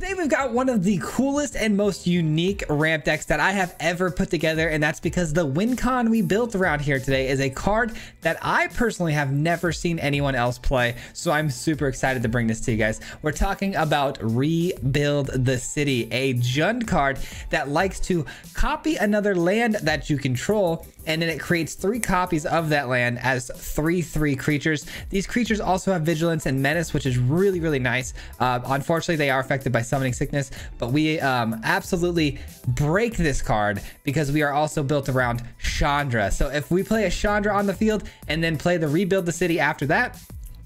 Today we've got one of the coolest and most unique ramp decks that I have ever put together, and that's because the win con we built around here today is a card that I personally have never seen anyone else play, so I'm super excited to bring this to you guys. We're talking about Rebuild the City, a Jund card that likes to copy another land that you control, and then it creates 3 copies of that land as 3/3 creatures. These creatures also have vigilance and menace, which is really nice. Unfortunately, they are affected by summoning sickness, but we absolutely break this card because we are also built around Chandra. So if we play a Chandra on the field and then play the Rebuild the City after that,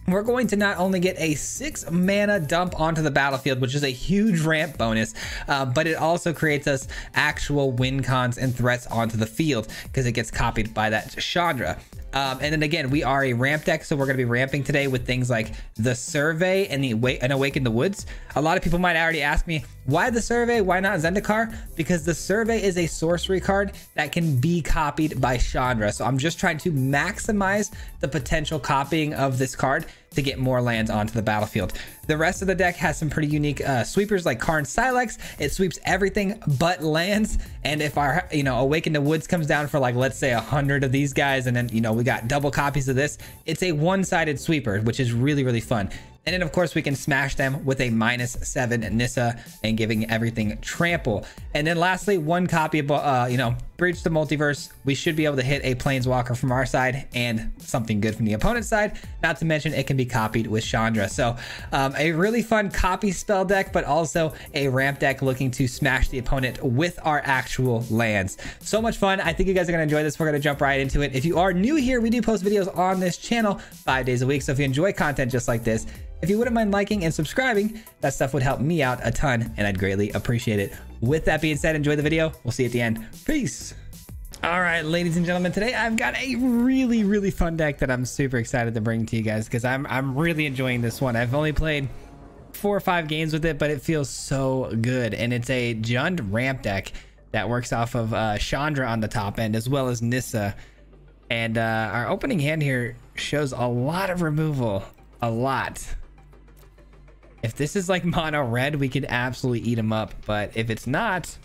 we're going to not only get a 6 mana dump onto the battlefield, which is a huge ramp bonus, but it also creates us actual win cons and threats onto the field because it gets copied by that Chandra. And then again, we are a ramp deck, so we're going to be ramping today with things like the Survey and Awaken the Woods. A lot of people might already ask me, why the Survey? Why not Zendikar? Because the Survey is a sorcery card that can be copied by Chandra. So I'm just trying to maximize the potential copying of this card to get more lands onto the battlefield. The rest of the deck has some pretty unique sweepers like Karn Silex. It sweeps everything but lands. And if our, Awaken the Woods comes down for like, let's say 100 of these guys, and then, we got double copies of this, it's a one-sided sweeper, which is really fun. And then of course we can smash them with a -7 Nissa and giving everything trample. And then lastly, 1 copy of, Bridge the Multiverse. We should be able to hit a Planeswalker from our side and something good from the opponent's side. Not to mention it can be copied with Chandra. So a really fun copy spell deck, but also a ramp deck looking to smash the opponent with our actual lands. So much fun. I think you guys are going to enjoy this. We're going to jump right into it. If you are new here, we do post videos on this channel 5 days a week. So if you enjoy content just like this, if you wouldn't mind liking and subscribing, that stuff would help me out a ton, and I'd greatly appreciate it. With that being said, enjoy the video. We'll see you at the end. Peace. All right, ladies and gentlemen, today I've got a really fun deck that I'm super excited to bring to you guys because I'm really enjoying this one. I've only played 4 or 5 games with it, but it feels so good, and it's a Jund ramp deck that works off of Chandra on the top end as well as Nissa. And our opening hand here shows a lot of removal, a lot. If this is like mono red, we could absolutely eat him up. But if it's not,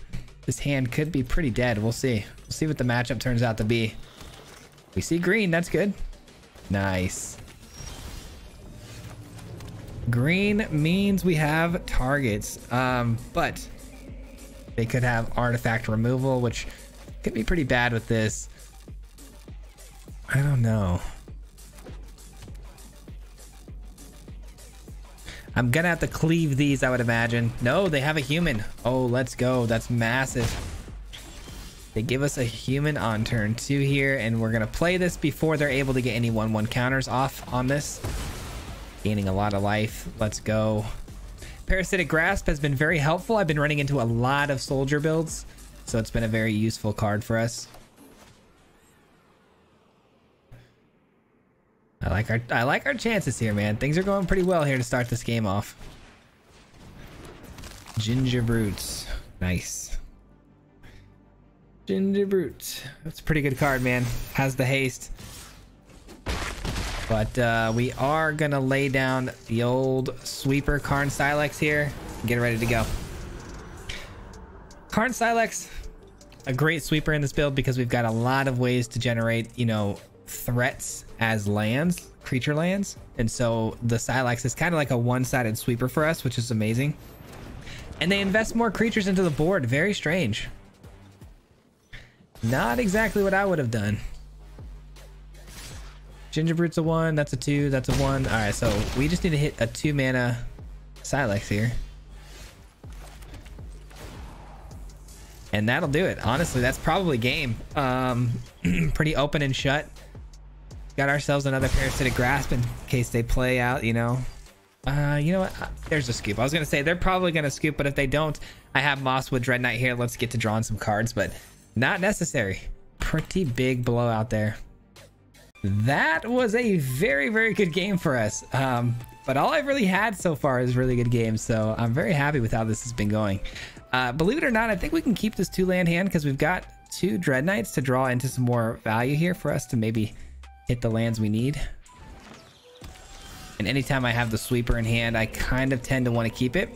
this hand could be pretty dead. We'll see. We'll see what the matchup turns out to be. We see green. That's good. Nice. Green means we have targets. But they could have artifact removal, which could be pretty bad with this. I don't know. I'm gonna have to cleave these, I would imagine. No, they have a human. Oh, let's go. That's massive. They give us a human on turn 2 here, and we're gonna play this before they're able to get any 1/1 counters off on this. Gaining a lot of life. Let's go. Parasitic Grasp has been very helpful. I've been running into a lot of soldier builds, so it's been a very useful card for us. I like our chances here, man. Things are going pretty well here to start this game off. Ginger Brutes. Nice. Ginger Brute. That's a pretty good card, man. Has the haste. But we are gonna lay down the old sweeper Karn Silex here and get ready to go. Karn Silex, a great sweeper in this build because we've got a lot of ways to generate, threats as lands, creature lands, and so the Silex is kind of like a one-sided sweeper for us, which is amazing. And they invest more creatures into the board. Very strange. Not exactly what I would have done. Ginger Brute's a 1, that's a 2, that's a 1. All right, so we just need to hit a 2 mana Silex here, and that'll do it. Honestly, that's probably game. Pretty open and shut. Got ourselves another Parasitic Grasp in case they play out, you know what? There's a scoop. I was going to say they're probably going to scoop, but if they don't, I have Mosswood Dread Knight here. Let's get to drawing some cards, but not necessary. Pretty big blowout there. That was a very good game for us. But all I've really had so far is really good games, so I'm very happy with how this has been going. Believe it or not, I think we can keep this 2-land hand because we've got 2 Dread Knights to draw into some more value here for us to maybe hit the lands we need. And anytime I have the sweeper in hand, I kind of tend to want to keep it.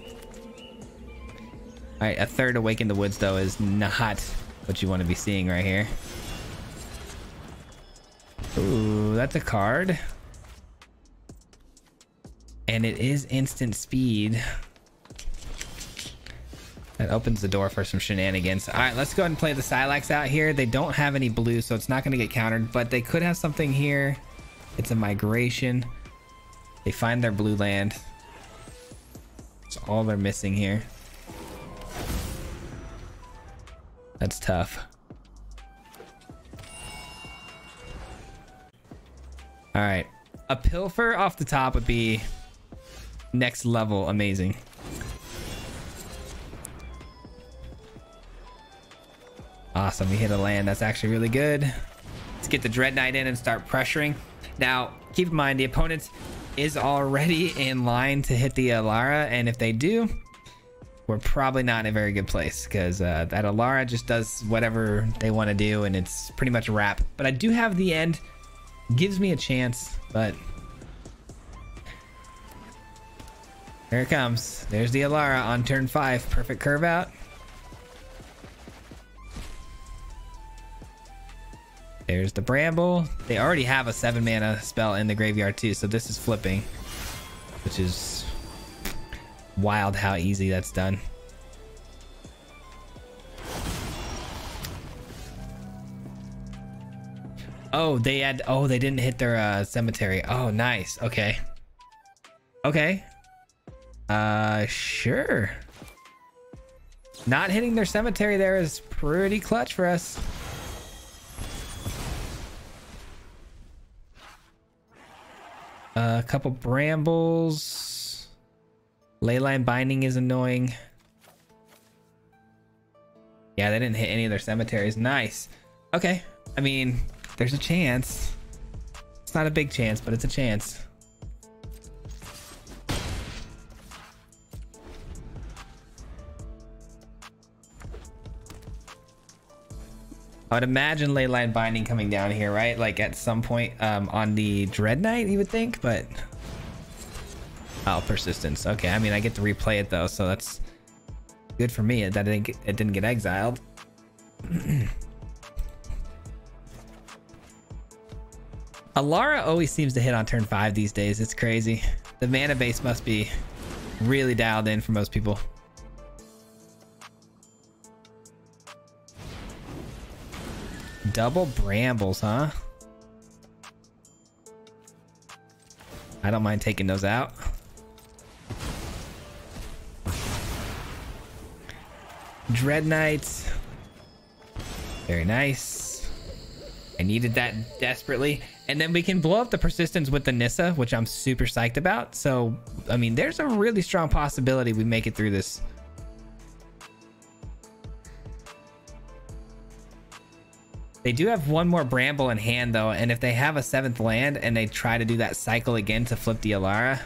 All right, a third Awaken the Woods, though, is not what you want to be seeing right here. Ooh, that's a card. And it is instant speed. That opens the door for some shenanigans. All right, let's go ahead and play the Silex out here. They don't have any blue, so it's not going to get countered, but they could have something here. It's a migration. They find their blue land. That's all they're missing here. That's tough. All right, a Pilfer off the top would be next level amazing. Awesome, we hit a land. That's actually really good. Let's get the Dread Knight in and start pressuring. Now, keep in mind, the opponent is already in line to hit the Alara, and if they do, we're probably not in a very good place, because that Alara just does whatever they want to do, and it's pretty much a wrap. But I do have the end. Gives me a chance, but there it comes. There's the Alara on turn 5. Perfect curve out. There's the Bramble. They already have a 7 mana spell in the graveyard too, so this is flipping, which is wild how easy that's done. Oh, they didn't hit their cemetery. Oh, nice. Okay. Okay. Sure. Not hitting their cemetery there is pretty clutch for us. A couple Brambles. Leyline Binding is annoying. Yeah, they didn't hit any of their cemeteries. Nice. Okay. I mean, there's a chance. It's not a big chance, but it's a chance. I would imagine Leyline Binding coming down here, right? Like at some point on the Dread Knight, you would think, but... Oh, Persistence. Okay, I mean, I get to replay it though, so that's good for me that it didn't get exiled. Alara always seems to hit on turn 5 these days. It's crazy. The mana base must be really dialed in for most people. Double Brambles, huh? I don't mind taking those out. Dread Knights. Very nice. I needed that desperately. And then we can blow up the Persistence with the Nissa, which I'm super psyched about. So, I mean, there's a really strong possibility we make it through this. They do have one more Bramble in hand, though, and if they have a 7th land and they try to do that cycle again to flip the Alara,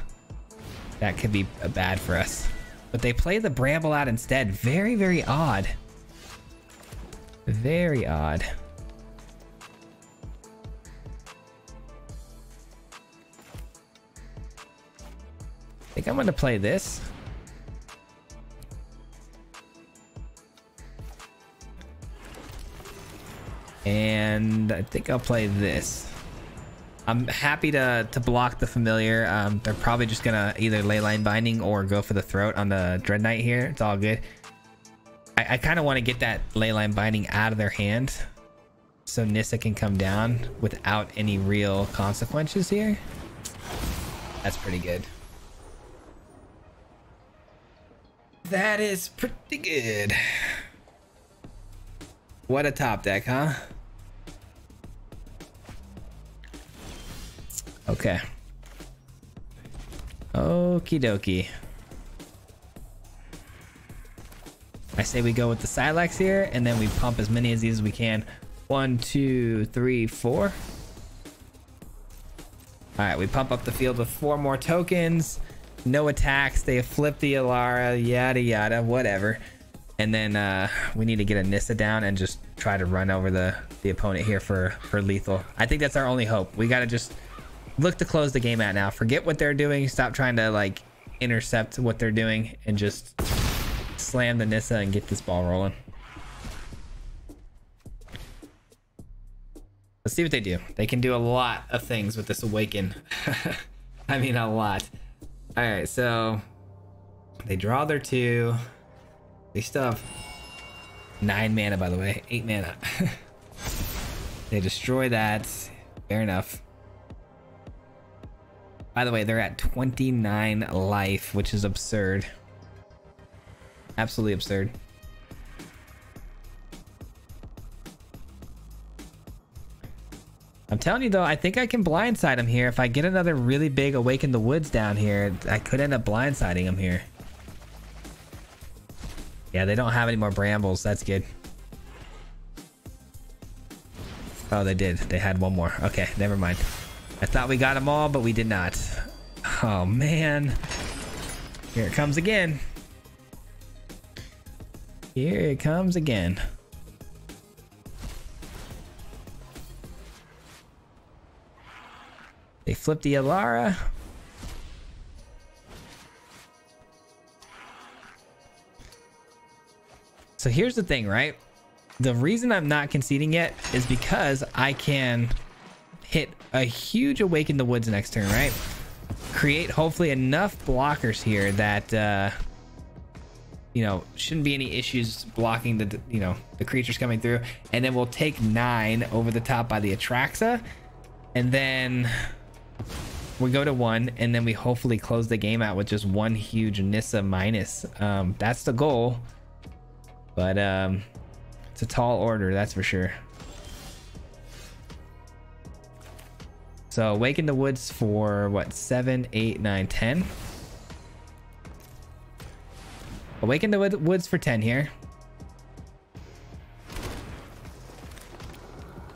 that could be bad for us. But they play the Bramble out instead. Very, very odd. Very odd. I think I'm going to play this. And I think I'll play this. I'm happy to block the familiar. They're probably just gonna either Leyline Binding or go for the throat on the Dread Knight here. It's all good. I kind of want to get that Leyline Binding out of their hand so Nissa can come down without any real consequences here. That's pretty good. That is pretty good. What a top deck, huh? Okay. Okie dokie. I say we go with the Silex here, and then we pump as many of these as we can. 1, 2, 3, 4. All right, we pump up the field with 4 more tokens. No attacks. They flip the Alara, yada yada, whatever. And then we need to get a Nissa down and just try to run over the opponent here for lethal. I think that's our only hope. We got to just look to close the game out now. Forget what they're doing. Stop trying to like intercept what they're doing and just slam the Nissa and get this ball rolling. Let's see what they do. They can do a lot of things with this Awaken. I mean, a lot. All right, so they draw their 2. They still have 9 mana, by the way. 8 mana. They destroy that. Fair enough. By the way, they're at 29 life, which is absurd. Absolutely absurd. I'm telling you though, I think I can blindside him here. If I get another really big Awaken the Woods down here, I could end up blindsiding him here. Yeah, they don't have any more brambles. That's good. Oh, they did. They had one more. Okay, never mind. I thought we got them all, but we did not. Oh, man. Here it comes again. Here it comes again. They flip the Alara. So here's the thing, right? The reason I'm not conceding yet is because I can hit a huge Awaken the Woods next turn, right? Create hopefully enough blockers here that you know, shouldn't be any issues blocking the, you know, the creatures coming through. And then we'll take 9 over the top by the Atraxa, and then we go to 1, and then we hopefully close the game out with just 1 huge Nissa minus. That's the goal, but it's a tall order, that's for sure. So Awaken the Woods for what, 7, 8, 9, 10. Awaken the Woods for 10 here.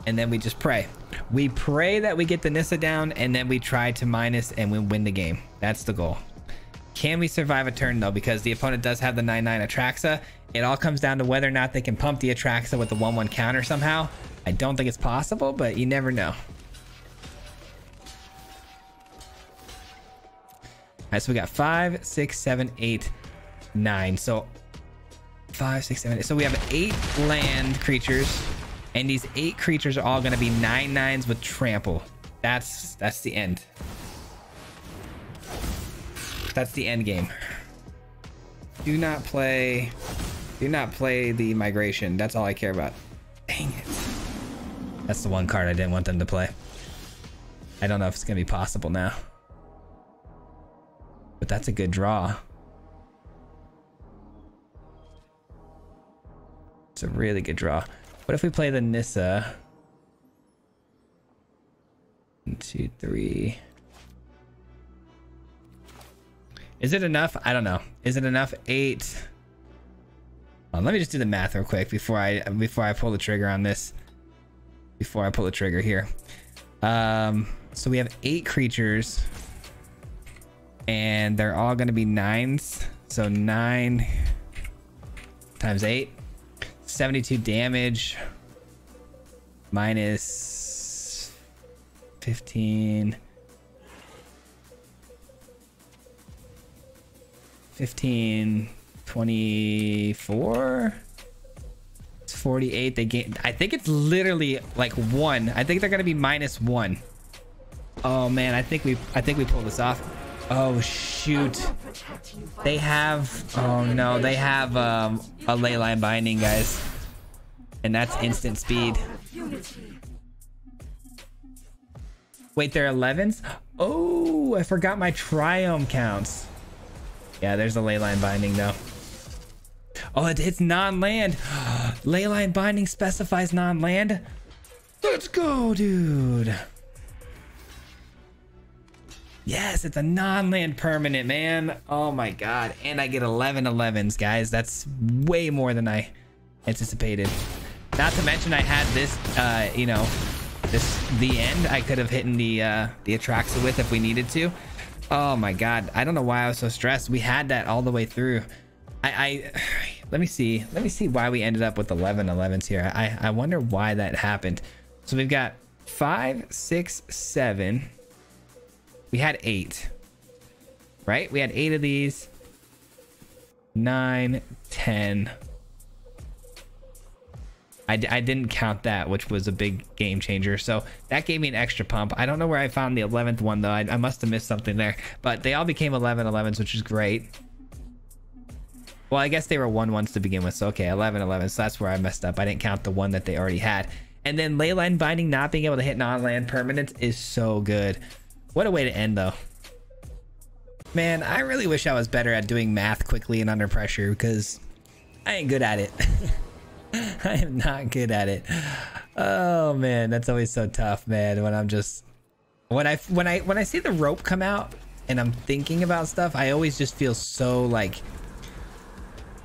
And then we just pray. We pray that we get the Nissa down, and then we try to minus and we win the game. That's the goal. Can we survive a turn though? Because the opponent does have the 9/9 Atraxa. It all comes down to whether or not they can pump the Atraxa with the 1/1 counter somehow. I don't think it's possible, but you never know. All right, so we got 5, 6, 7, 8, 9. So 5, 6, 7, 8. So we have 8 land creatures, and these 8 creatures are all going to be 9/9s with trample. That's the end. That's the end game. Do not play the migration. That's all I care about. Dang it. That's the one card I didn't want them to play. I don't know if it's gonna be possible now, but that's a good draw. It's a really good draw. What if we play the Nissa? 1, 2, 3. Is it enough? I don't know. Is it enough? 8. Let me just do the math real quick before I pull the trigger on this. Before I pull the trigger here. So we have 8 creatures, and they're all going to be 9s. So 9 times 8, 72 damage minus 15. 15, 24, it's 48. They gain. I think it's literally like 1. I think they're gonna be -1. Oh man, I think we pulled this off. Oh shoot, they have. Oh no, they have a Leyline Binding, guys, and that's instant speed. Wait, they're 11s. Oh, I forgot my Triome counts. Yeah, there's a Leyline Binding though. Oh, it's non-land. Leyline Binding specifies non-land. Let's go, dude. Yes, it's a non-land permanent, man. Oh my god. And I get 11 11s, guys. That's way more than I anticipated. Not to mention I had this, you know, the end I could have hit the Atraxa with if we needed to. Oh my god, I don't know why I was so stressed. We had that all the way through. Let me see why we ended up with 11 11s here. I wonder why that happened. So we've got 5, 6, 7. We had 8, right? We had 8 of these. 9, 10. I didn't count that, which was a big game changer. So that gave me an extra pump. I don't know where I found the 11th one, though. I must have missed something there. But they all became 11-11s, which is great. Well, I guess they were 1-1s to begin with. So, okay, 11-11. So that's where I messed up. I didn't count the one that they already had. And then Leyline Binding not being able to hit non-land permanents is so good. What a way to end, though. Man, I really wish I was better at doing math quickly and under pressure, because I ain't good at it. I am not good at it. Oh man, that's always so tough, man. When I'm just when I see the rope come out and I'm thinking about stuff, I always just feel so like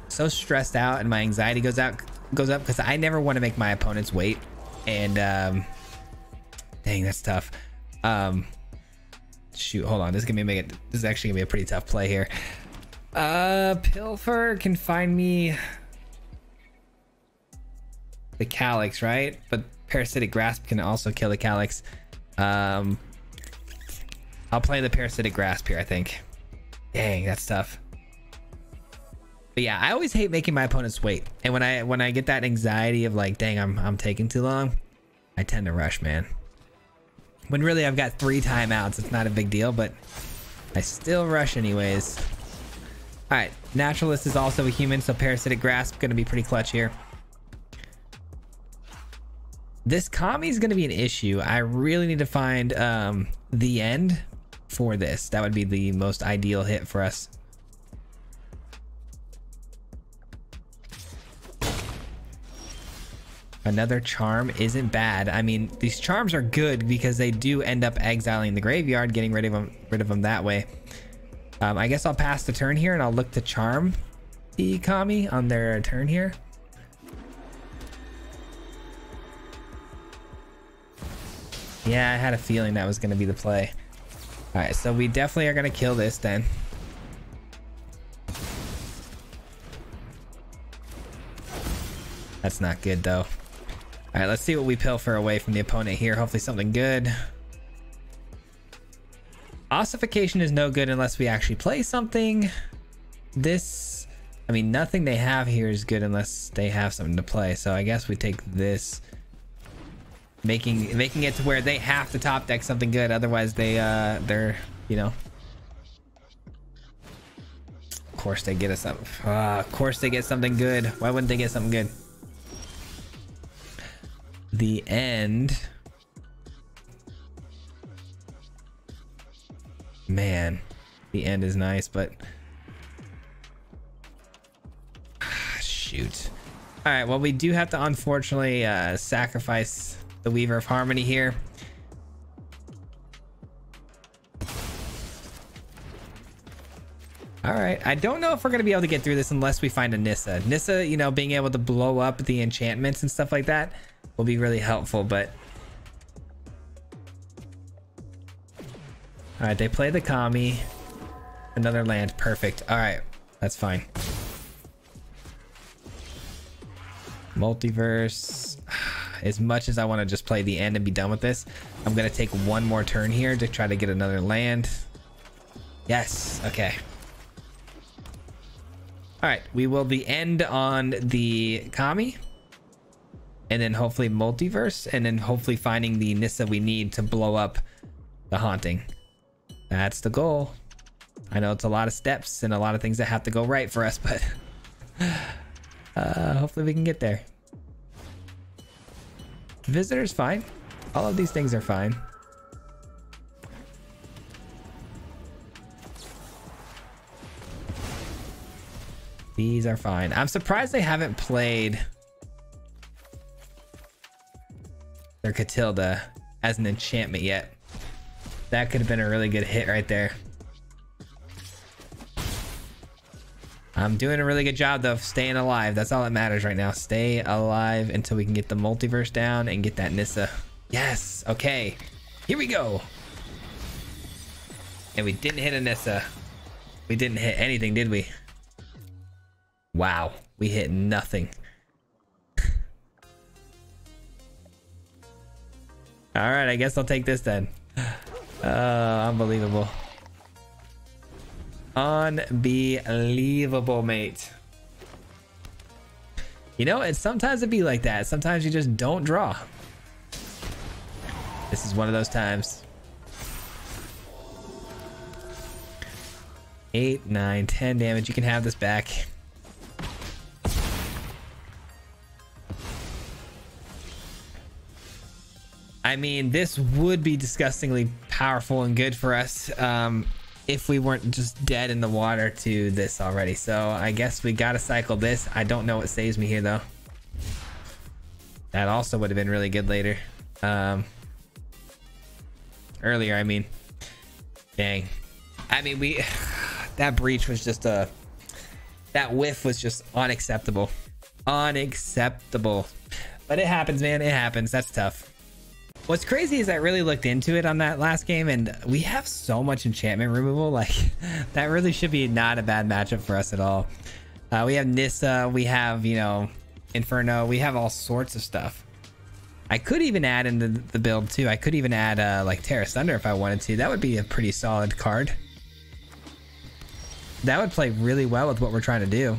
so stressed out, and my anxiety goes up because I never want to make my opponents wait. And dang, that's tough. Shoot, hold on. This is actually gonna be a pretty tough play here. Pilfer can find me the Calyx, right? But Parasitic Grasp can also kill the Calyx. I'll play the Parasitic Grasp here, I think. Dang, that's tough. But yeah, I always hate making my opponents wait. And when I get that anxiety of like, dang, I'm taking too long, I tend to rush, man. When really I've got 3 timeouts, it's not a big deal, but I still rush anyways. All right, Naturalist is also a human, so Parasitic Grasp gonna be pretty clutch here. This Kami is going to be an issue. I really need to find the end for this. That would be the most ideal hit for us. Another charm isn't bad. I mean, these charms are good because they do end up exiling the graveyard, getting rid of them that way. I guess I'll pass the turn here and I'll look to charm the Kami on their turn here. Yeah, I had a feeling that was going to be the play. All right, so we definitely are going to kill this then. That's not good though. All right, let's see what we pilfer away from the opponent here. Hopefully something good. Ossification is no good unless we actually play something. This, I mean, nothing they have here is good unless they have something to play. So I guess we take this. Making it to where they have to top deck something good, otherwise they're, you know, of course they get us up. Of course they get something good. Why wouldn't they get something good? The end, man, the end is nice, but shoot. All right, well, we do have to unfortunately sacrifice the Weaver of Harmony here. All right, I don't know if we're gonna be able to get through this unless we find a Nissa. Nissa, you know, being able to blow up the enchantments and stuff like that will be really helpful, but all right, they play the Kami, another land, perfect. All right, that's fine. Multiverse. As much as I want to just play the end and be done with this, I'm gonna take one more turn here to try to get another land. Yes, okay. All right, we will the end on the Kami, and then hopefully Multiverse, and then hopefully finding the Nissa we need to blow up the Haunting. That's the goal. I know it's a lot of steps and a lot of things that have to go right for us, but hopefully we can get there. Visitor's fine. All of these things are fine. These are fine. I'm surprised they haven't played their Catilda as an enchantment yet. That could have been a really good hit right there. I'm doing a really good job though of staying alive. That's all that matters right now. Stay alive until we can get the Multiverse down and get that Nissa. Yes, okay. Here we go. And we didn't hit a Nissa. We didn't hit anything, did we? Wow, we hit nothing. All right, I guess I'll take this then. Unbelievable. Unbelievable, mate. You know, and sometimes it be like that. Sometimes you just don't draw. This is one of those times. 8, 9, 10 damage. You can have this back. I mean, this would be disgustingly powerful and good for us if we weren't just dead in the water to this already. So I guess we gotta cycle this. I don't know what saves me here though. That also would have been really good later. Earlier, I mean. Dang. I mean, that breach was just that whiff was just unacceptable. Unacceptable. But it happens, man. It happens. That's tough. What's crazy is I really looked into it on that last game, and we have so much enchantment removal. Like, that really should be not a bad matchup for us at all. We have Nissa, we have, you know, Inferno, we have all sorts of stuff. I could even add into the build too. I could even add like Terra Thunder if I wanted to. That would be a pretty solid card. That would play really well with what we're trying to do.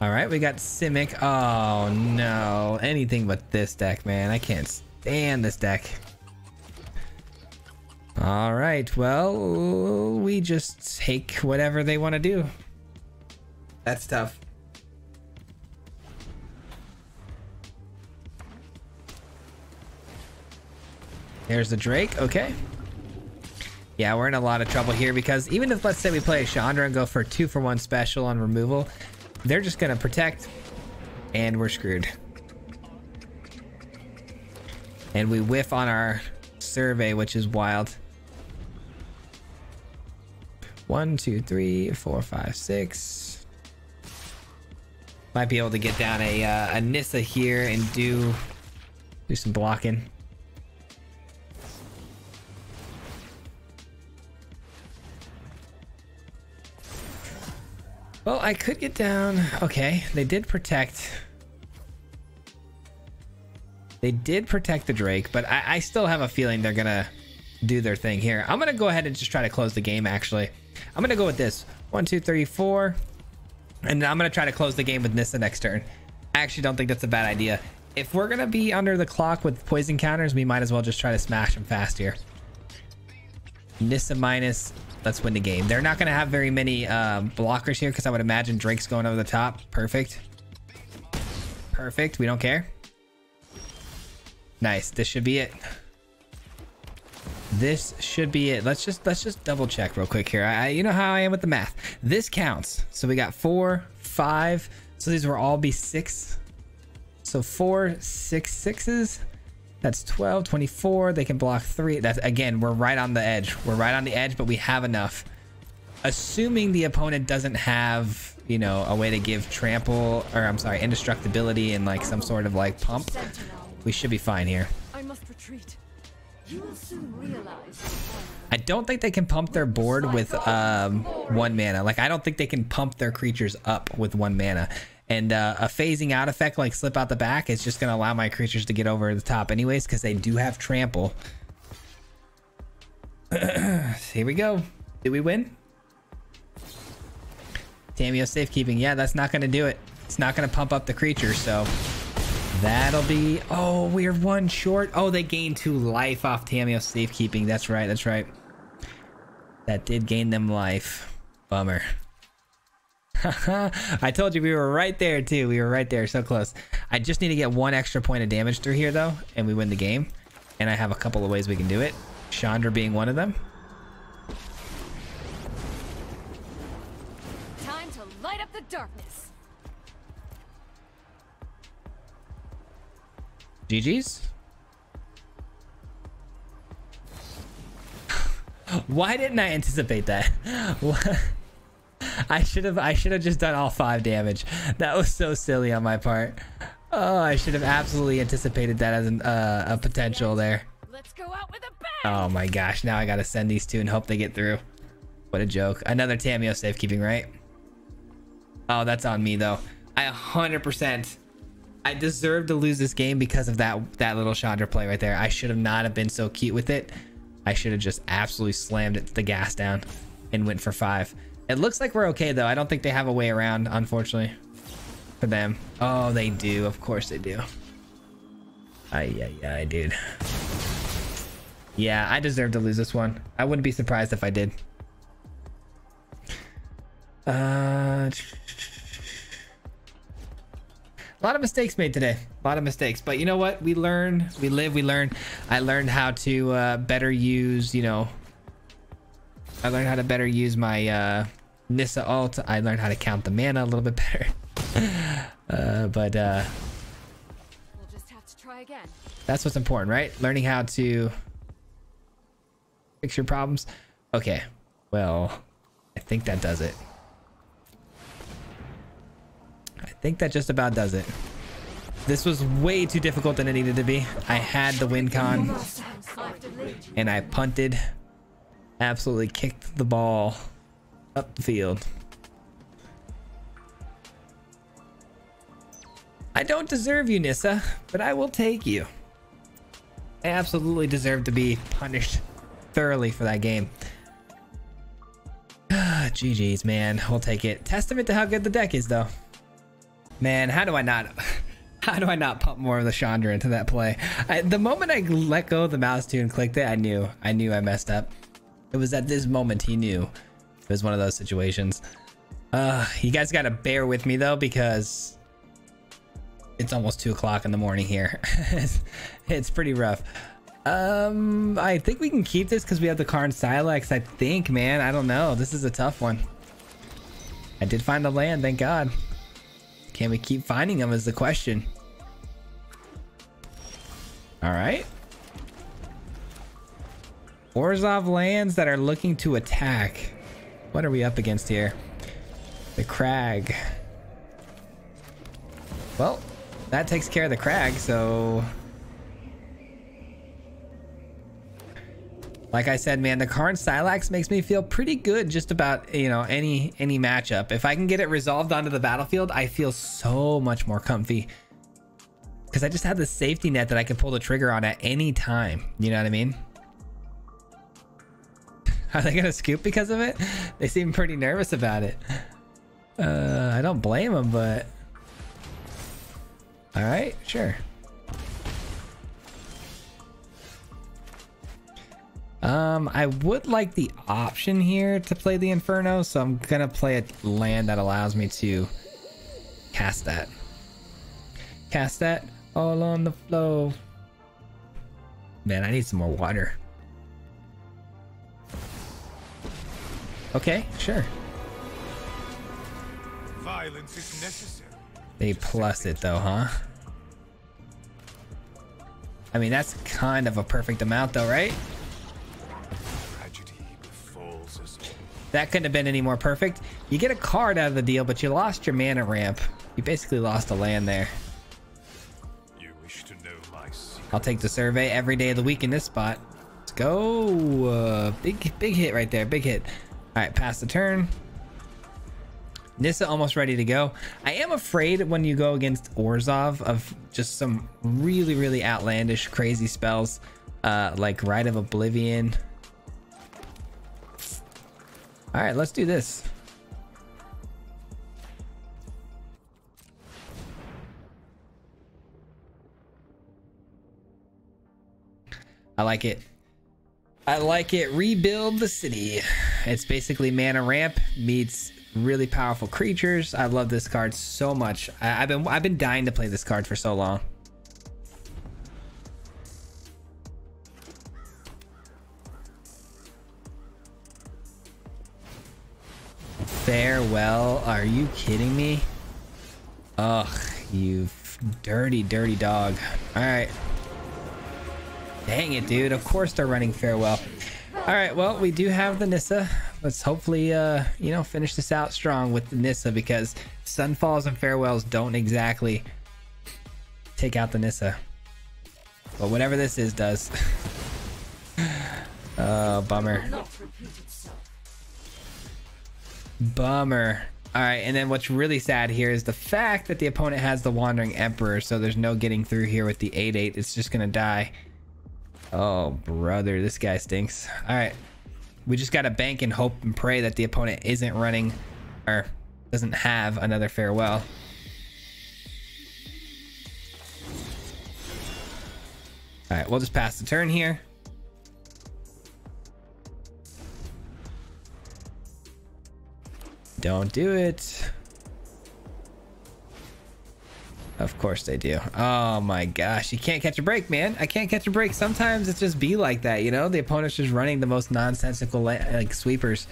All right, we got Simic. Oh no, anything but this deck, man. I can't stand this deck. All right, well, we just take whatever they want to do. That's tough. There's the Drake. Okay. Yeah, we're in a lot of trouble here because even if, let's say, we play a Chandra and go for a 2-for-1 special on removal, they're just gonna protect and we're screwed. And we whiff on our survey, which is wild. 1, 2, 3, 4, 5, 6. Might be able to get down a Nissa here and do some blocking. Well, I could get down. Okay, they did protect. They did protect the Drake, but I still have a feeling they're gonna do their thing here. I'm gonna go ahead and just try to close the game, actually. I'm gonna go with this. 1, 2, 3, 4. And I'm gonna try to close the game with Nissa next turn. I actually don't think that's a bad idea. If we're gonna be under the clock with poison counters, we might as well just try to smash them fast here. Nissa minus. Let's win the game. They're not gonna have very many blockers here because I would imagine Drake's going over the top. Perfect. Perfect. We don't care. Nice. This should be it. This should be it. Let's just double check real quick here. You know how I am with the math. This counts. So we got 4, 5. So these will all be 6. So 4, 6 6s. That's 12, 24. They can block 3. That's, again, we're right on the edge. We're right on the edge, but we have enough. Assuming the opponent doesn't have, you know, a way to give trample, or I'm sorry, indestructibility and like some sort of like pump, we should be fine here. I must retreat. You will soon realize. I don't think they can pump their board with 1 mana. Like, I don't think they can pump their creatures up with 1 mana. And a phasing out effect like Slip Out the Back is just going to allow my creatures to get over the top anyways because they do have trample. Here we go. Did we win? Tamiyo safekeeping. Yeah, that's not going to do it. It's not going to pump up the creature, so that'll be... Oh, we're 1 short. Oh, they gained 2 life off Tamiyo safekeeping. That's right. That's right. That did gain them life. Bummer. I told you we were right there too. We were right there, so close. I just need to get 1 extra point of damage through here though, and we win the game. And I have a couple of ways we can do it. Chandra being one of them. Time to light up the darkness. GG's. Why didn't I anticipate that? What? I should have just done all 5 damage. That was so silly on my part. Oh, I should have absolutely anticipated that as a potential there. Let's go out with a bang. Oh my gosh, now I gotta send these 2 and hope they get through. What a joke. Another Tamiyo safekeeping, right? Oh, that's on me though. I 100% I deserve to lose this game because of that little Chandra play right there. I should have not have been so cute with it. I should have just absolutely slammed the gas down and went for 5. It looks like we're okay though. I don't think they have a way around, unfortunately, for them. Oh, they do. Of course they do. Ay, dude. Yeah, I deserve to lose this one. I wouldn't be surprised if I did. A lot of mistakes made today. A lot of mistakes, but you know what? We learn, we live, we learn. I learned how to better use, you know, I learned how to better use my Nissa ult. I learned how to count the mana a little bit better. But we'll just have to try again. That's what's important, right? Learning how to fix your problems. Okay, well, I think that does it. I think that just about does it. This was way too difficult than it needed to be. I had the win con and I punted, absolutely kicked the ball up the field. I don't deserve you, Nissa, but I will take you. I absolutely deserve to be punished thoroughly for that game. GG's, man. We'll take it. Testament to how good the deck is, though. Man, how do I not pump more of the Chandra into that play? The moment I let go of the mouse too and clicked it, I knew I messed up. It was at this moment he knew. It was one of those situations. You guys gotta bear with me though, because it's almost 2 o'clock in the morning here. It's pretty rough. I think we can keep this because we have the Karn Silex, I think, man. I don't know. This is a tough one. I did find the land, thank God. Can we keep finding them is the question. All right. Orzhov lands that are looking to attack. What are we up against here? The Crag. Well, that takes care of the Crag, so... Like I said, man, the Karn Silex makes me feel pretty good just about, you know, any matchup. If I can get it resolved onto the battlefield, I feel so much more comfy. Because I just have the safety net that I can pull the trigger on at any time. You know what I mean? Are they going to scoop because of it? They seem pretty nervous about it. I don't blame them, but... All right, sure. I would like the option here to play the Inferno, so I'm gonna play a land that allows me to cast that. Cast that all on the flow. Man, I need some more water. Okay, sure. Violence is necessary. They plus it though, huh? I mean, that's kind of a perfect amount though, right? That couldn't have been any more perfect. You get a card out of the deal, but you lost your mana ramp. You basically lost a land there. You wish to know my secret. I'll take the survey every day of the week in this spot. Let's go. Big hit right there. Big hit. All right, pass the turn. Nissa almost ready to go. I am afraid when you go against Orzhov of just some really, really outlandish, crazy spells, like Rite of Oblivion. All right, let's do this. I like it. I like it. Rebuild the city. It's basically mana ramp meets really powerful creatures. I love this card so much. I've been dying to play this card for so long. Farewell. Are you kidding me? Ugh, you dirty, dirty dog. All right. Dang it, dude. Of course they're running farewell. All right, well, we do have the Nissa. Let's hopefully, you know, finish this out strong with the Nissa, because Sunfalls and Farewells don't exactly take out the Nissa. But whatever this is does. Oh, bummer. Bummer. All right, and then what's really sad here is the fact that the opponent has the Wandering Emperor, so there's no getting through here with the 8/8. It's just gonna die. Oh, brother, this guy stinks. All right, we just gotta bank and hope and pray that the opponent isn't running or doesn't have another farewell. All right, we'll just pass the turn here. Don't do it. Of course they do. Oh my gosh, you can't catch a break, man. I can't catch a break. Sometimes it's just be like that, you know? The opponent's just running the most nonsensical like sweepers.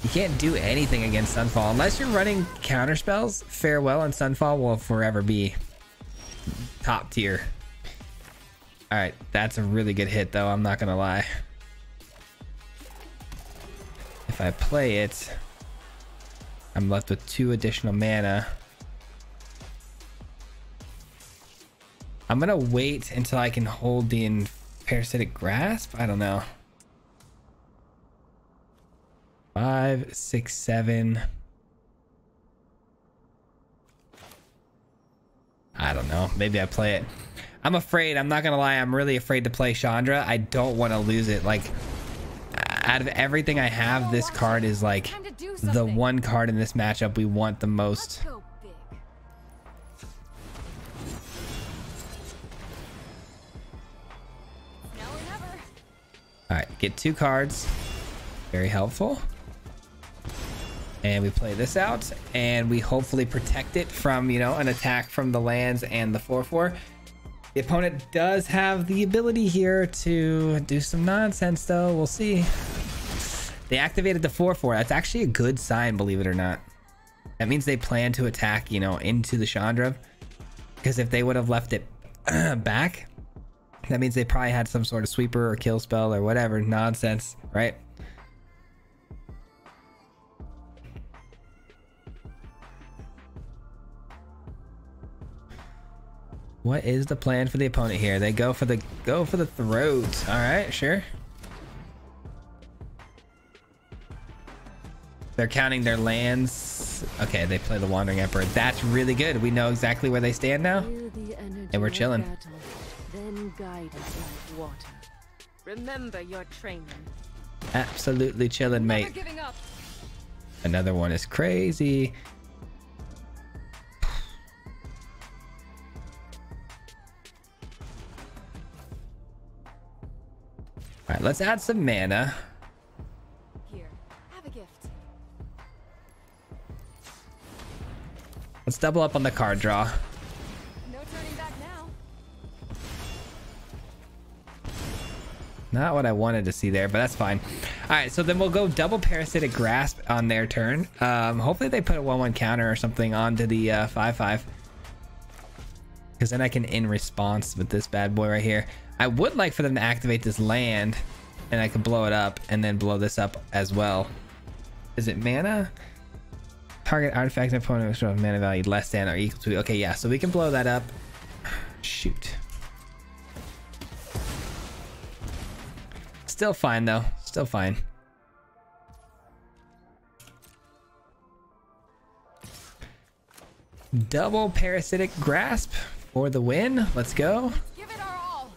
You can't do anything against Sunfall unless you're running counter spells. Farewell and Sunfall will forever be top tier. All right, that's a really good hit though, I'm not gonna lie. If I play it, I'm left with 2 additional mana. I'm gonna wait until I can hold the Parasitic Grasp. I don't know. 5, 6, 7. I don't know. Maybe I play it. I'm afraid. I'm not gonna lie. I'm really afraid to play Chandra. I don't want to lose it. Like, out of everything I have, this card is like the one card in this matchup we want the most. All right, get 2 cards. Very helpful. And we play this out, and we hopefully protect it from, you know, an attack from the lands and the 4/4. The opponent does have the ability here to do some nonsense, though. We'll see. They activated the 4/4. That's actually a good sign, believe it or not. That means they plan to attack, you know, into the Chandra. Because if they would have left it back, that means they probably had some sort of sweeper or kill spell or whatever nonsense, right? What is the plan for the opponent here? They go for the throat. All right, sure. They're counting their lands. Okay, they play the Wandering Emperor. That's really good. We know exactly where they stand now, and we're chilling. Then guide it like water. Remember your training. Absolutely chilling, mate. Never giving up. Another one is crazy. All right, let's add some mana. Here, have a gift. Let's double up on the card draw. No turning back now. Not what I wanted to see there, but that's fine. All right, so then we'll go double Parasitic Grasp on their turn. Hopefully they put a 1/1 counter or something onto the 5/5. Because then I can in response with this bad boy right here. I would like for them to activate this land, and I can blow it up and then blow this up as well. Is it mana? Target artifact and opponent with mana value less than or equal to. Okay, yeah, so we can blow that up. Shoot. Still fine though. Still fine. Double Parasitic Grasp for the win. Let's go. Give it our all.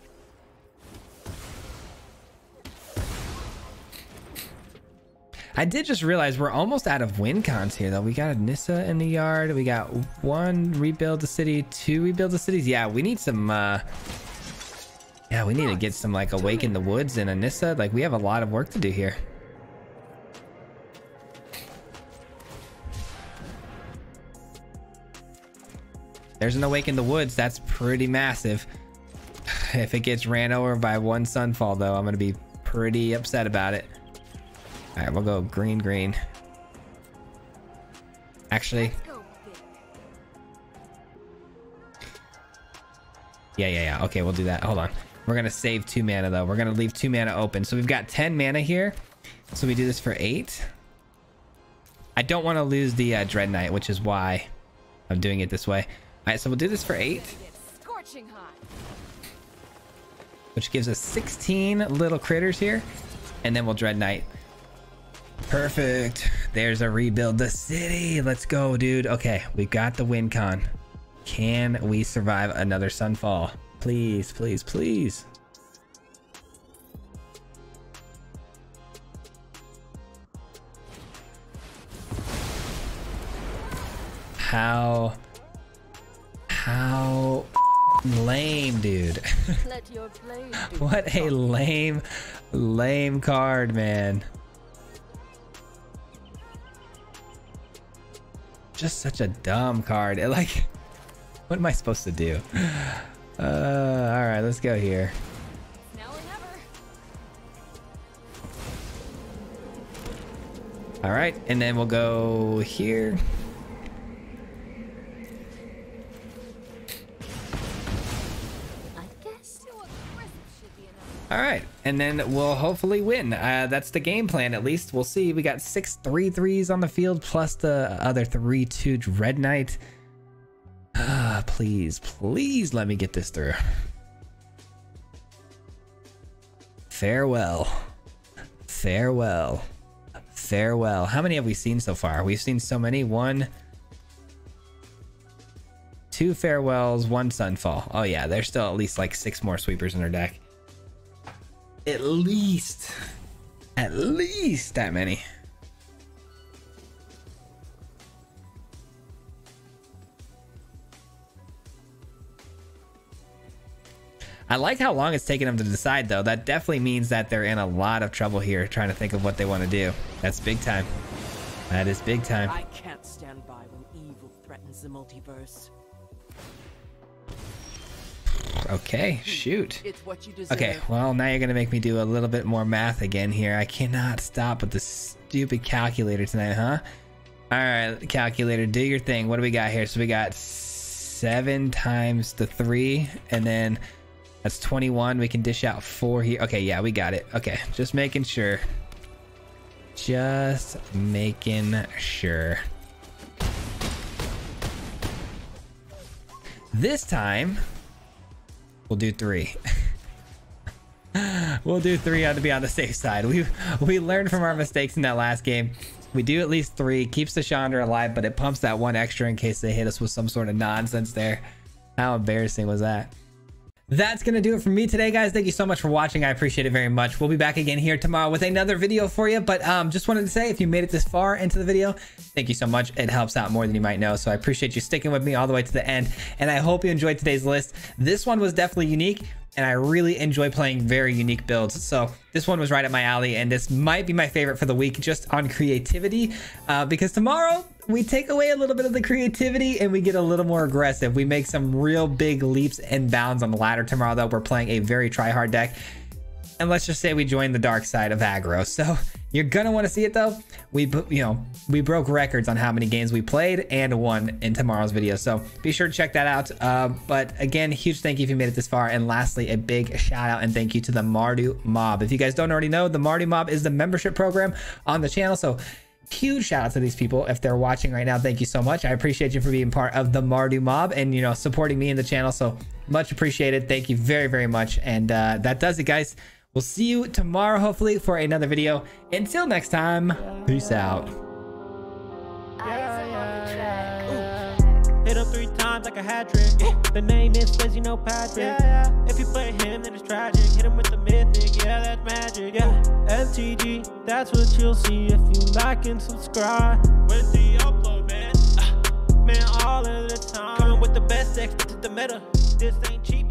I did just realize we're almost out of win cons here though. We got a Nissa in the yard. We got 1 rebuild the city, 2 rebuild the cities. Yeah, we need some yeah, we need to get some like Awaken the Woods and a Nissa. Like, we have a lot of work to do here. There's an Awaken the Woods. That's pretty massive. If it gets ran over by 1 Sunfall though, I'm gonna be pretty upset about it. All right, we'll go green. Actually, yeah. Okay, we'll do that. Hold on. We're gonna save 2 mana though. We're gonna leave 2 mana open. So we've got 10 mana here. So we do this for 8. I don't want to lose the Dread Knight, which is why I'm doing it this way. All right, so we'll do this for 8, Scorching hot. which gives us 16 little critters here, and then we'll Dread Knight. Perfect. There's a rebuild the city. Let's go, dude. Okay, we got the win con. Can we survive another sunfall? Please, please, please. How lame, dude. Let your blade do What a lame card, man. Just such a dumb card. Like, what am I supposed to do? All right, let's go here. now or never. All right, and then we'll go here. I guess your presence should be enough. All right, and then we'll hopefully win. That's the game plan, at least. We'll see. We got 6 3/3s on the field, plus the other 3/2 Dread Knight. Please, please let me get this through. Farewell. Farewell. Farewell. How many have we seen so far? We've seen so many. 1, 2 farewells, 1 sunfall. Oh yeah, there's still at least like 6 more sweepers in our deck. At least that many. I like how long it's taking them to decide, though. That definitely means that they're in a lot of trouble here trying to think of what they want to do. That's big time. That is big time. I can't stand by when evil threatens the multiverse. Okay, shoot. It's what you deserve. Okay, well, now you're going to make me do a little bit more math again here. I cannot stop with this stupid calculator tonight, huh? All right, calculator, do your thing. What do we got here? So we got 7 times the 3, and then that's 21. We can dish out 4 here. Okay, yeah, we got it. Okay, just making sure. Just making sure. This time, we'll do 3. We'll do 3 to be on the safe side. We learned from our mistakes in that last game. We do at least 3. Keeps the Chandra alive, but it pumps that 1 extra in case they hit us with some sort of nonsense there. How embarrassing was that? That's gonna do it for me today, guys. Thank you so much for watching. I appreciate it very much. We'll be back again here tomorrow with another video for you, but just wanted to say, if you made it this far into the video, thank you so much. It helps out more than you might know, so I appreciate you sticking with me all the way to the end, and I hope you enjoyed today's list. This one was definitely unique, and I really enjoy playing very unique builds, so this one was right up my alley, and this might be my favorite for the week, just on creativity, because tomorrow we take away a little bit of the creativity and we get a little more aggressive. We make some real big leaps and bounds on the ladder tomorrow, though. We're playing a very try-hard deck, and let's just say we joined the dark side of aggro, so you're gonna want to see it, though. We broke records on how many games we played and won in tomorrow's video, so be sure to check that out. But again, huge thank you if you made it this far, and lastly, a big shout out and thank you to the Mardu Mob. If you guys don't already know, the Mardu Mob is the membership program on the channel, so huge shout out to these people. If they're watching right now, thank you so much. I appreciate you for being part of the Mardu Mob and, you know, supporting me in the channel, so much appreciated. Thank you very, very much. And that does it, guys. We'll see you tomorrow, hopefully, for another video. Until next time, peace out. Hit him 3 times like a hat trick. The name is Swayze, you know Patrick. If you play him, then it's tragic. Hit him with the mythic, yeah, that's magic. Yeah, MTG, that's what you'll see if you like and subscribe. Where's the upload, man? Man, all of the time. Coming with the best decks, this is the meta. This ain't cheap.